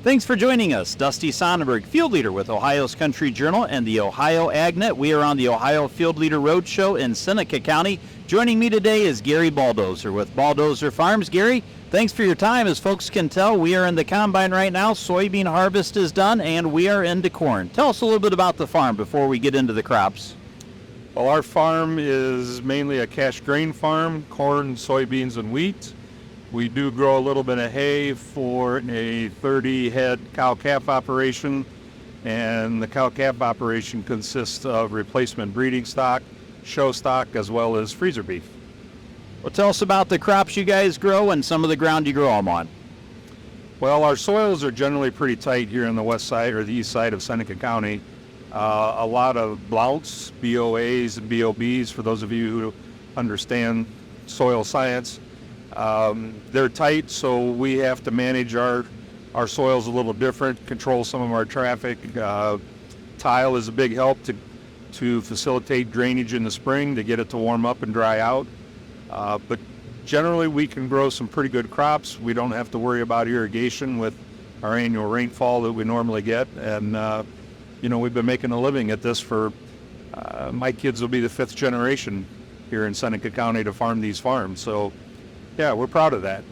Thanks for joining us. Dusty Sonnenberg, Field Leader with Ohio's Country Journal and the Ohio AgNet. We are on the Ohio Field Leader Roadshow in Seneca County. Joining me today is Gary Baldosser with Baldosser Farms. Gary, thanks for your time. As folks can tell, we are in the combine right now. Soybean harvest is done, and we are into corn. Tell us a little bit about the farm before we get into the crops. Well, our farm is mainly a cash grain farm, corn, soybeans, and wheat. We do grow a little bit of hay for a 30-head cow-calf operation, and the cow-calf operation consists of replacement breeding stock, show stock, as well as freezer beef. Well, tell us about the crops you guys grow and some of the ground you grow them on. Well, our soils are generally pretty tight here on the west side or the east side of Seneca County. A lot of blouts, BOAs, and BOBs, for those of you who understand soil science. They're tight, so we have to manage our soils a little different, control some of our traffic. Tile is a big help to facilitate drainage in the spring, to get it to warm up and dry out. But generally we can grow some pretty good crops. We don't have to worry about irrigation with our annual rainfall that we normally get. And we've been making a living at this for, my kids will be the 5th generation here in Seneca County to farm these farms. So yeah, we're proud of that.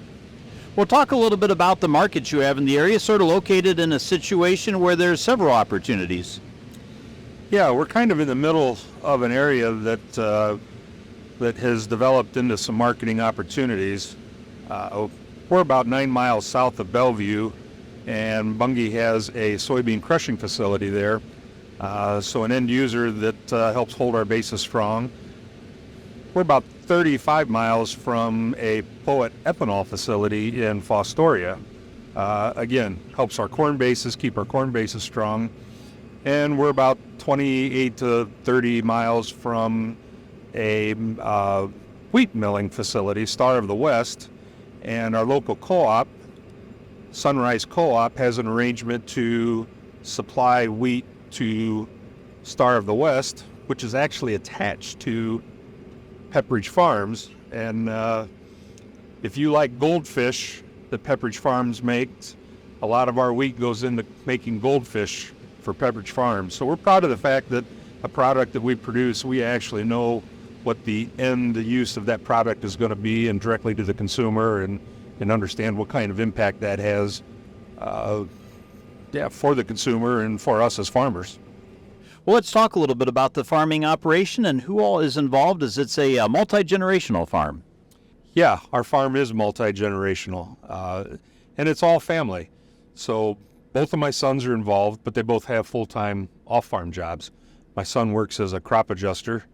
Well, talk a little bit about the markets you have in the area, sort of located in a situation where there's several opportunities. Yeah, we're kind of in the middle of an area that has developed into some marketing opportunities. We're about 9 miles south of Bellevue, and Bungie has a soybean crushing facility there. So an end user that helps hold our bases strong. We're about 35 miles from a Poet ethanol facility in Fostoria. Again, helps our corn bases, keep our corn bases strong. And we're about 28 to 30 miles from a wheat milling facility, Star of the West. And our local co-op, Sunrise Co-op, has an arrangement to supply wheat to Star of the West, which is actually attached to Pepperidge Farms. And if you like goldfish that Pepperidge Farms makes, a lot of our wheat goes into making goldfish for Pepperidge Farms. So we're proud of the fact that a product that we produce, we actually know what the end use of that product is going to be, and directly to the consumer, and understand what kind of impact that has for the consumer and for us as farmers. Well, let's talk a little bit about the farming operation and who all is involved, as it's a multi-generational farm. Yeah, our farm is multi-generational, and it's all family. So both of my sons are involved, but they both have full-time off-farm jobs. My son works as a crop adjuster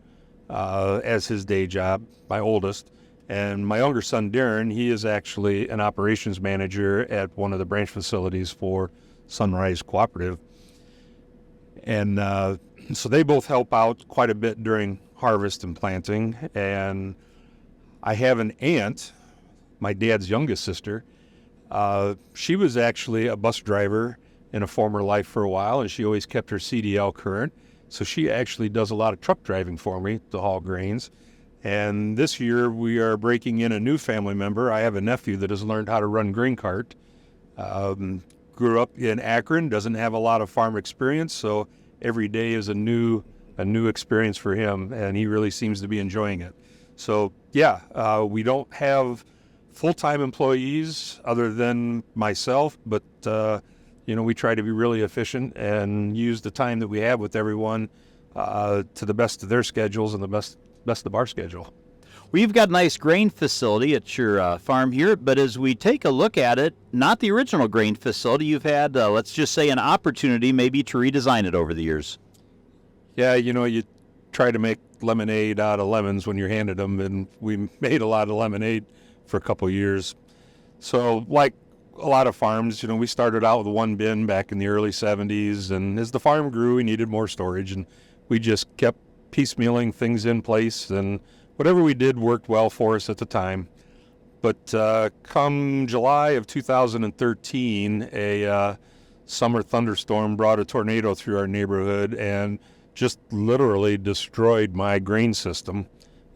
as his day job, my oldest. And my younger son, Darren, he is actually an operations manager at one of the branch facilities for Sunrise Cooperative. And so they both help out quite a bit during harvest and planting. And I have an aunt, my dad's youngest sister. She was actually a bus driver in a former life for a while, and she always kept her CDL current. So she actually does a lot of truck driving for me to haul grains. And this year we are breaking in a new family member. I have a nephew that has learned how to run grain cart. Grew up in Akron, doesn't have a lot of farm experience, so every day is a new experience for him, and he really seems to be enjoying it. So yeah, we don't have full-time employees other than myself, but we try to be really efficient and use the time that we have with everyone to the best of their schedules and the best of our schedule. Well, you've got a nice grain facility at your farm here, but as we take a look at it, not the original grain facility, you've had, let's just say, an opportunity maybe to redesign it over the years. Yeah, you try to make lemonade out of lemons when you're handed them, and we made a lot of lemonade for a couple of years. So like a lot of farms, we started out with one bin back in the early 70s, and as the farm grew, we needed more storage, and we just kept piecemealing things in place, and whatever we did worked well for us at the time. But come July of 2013, a summer thunderstorm brought a tornado through our neighborhood and just literally destroyed my grain system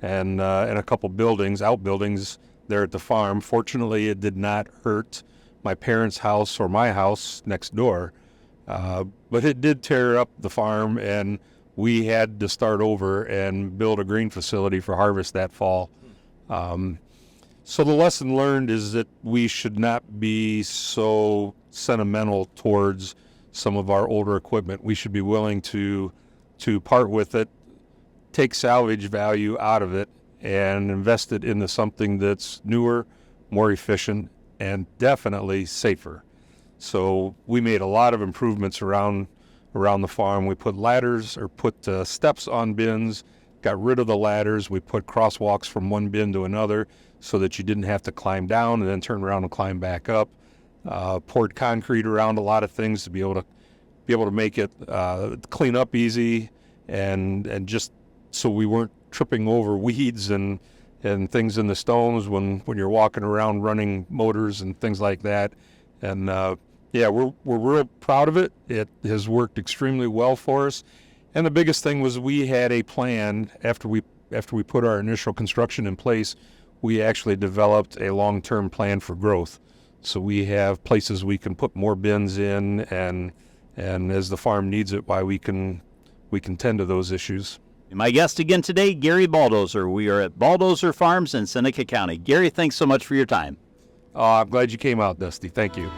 and a couple outbuildings there at the farm. Fortunately, it did not hurt my parents' house or my house next door. But it did tear up the farm, and we had to start over and build a grain facility for harvest that fall. So the lesson learned is that we should not be so sentimental towards some of our older equipment. We should be willing to part with it, take salvage value out of it, and invest it into something that's newer, more efficient, and definitely safer. So we made a lot of improvements around the farm. We put ladders, or put steps on bins, got rid of the ladders. We put crosswalks from one bin to another so that you didn't have to climb down and then turn around and climb back up. Poured concrete around a lot of things to be able to make it clean up easy, and just so we weren't tripping over weeds and things in the stones when you're walking around running motors and things like that. And we're real proud of it. It has worked extremely well for us. And the biggest thing was we had a plan after we put our initial construction in place. We actually developed a long-term plan for growth. So we have places we can put more bins in, and as the farm needs it, we can tend to those issues. My guest again today, Gary Baldosser. We are at Baldosser Farms in Seneca County. Gary, thanks so much for your time. I'm glad you came out, Dusty. Thank you.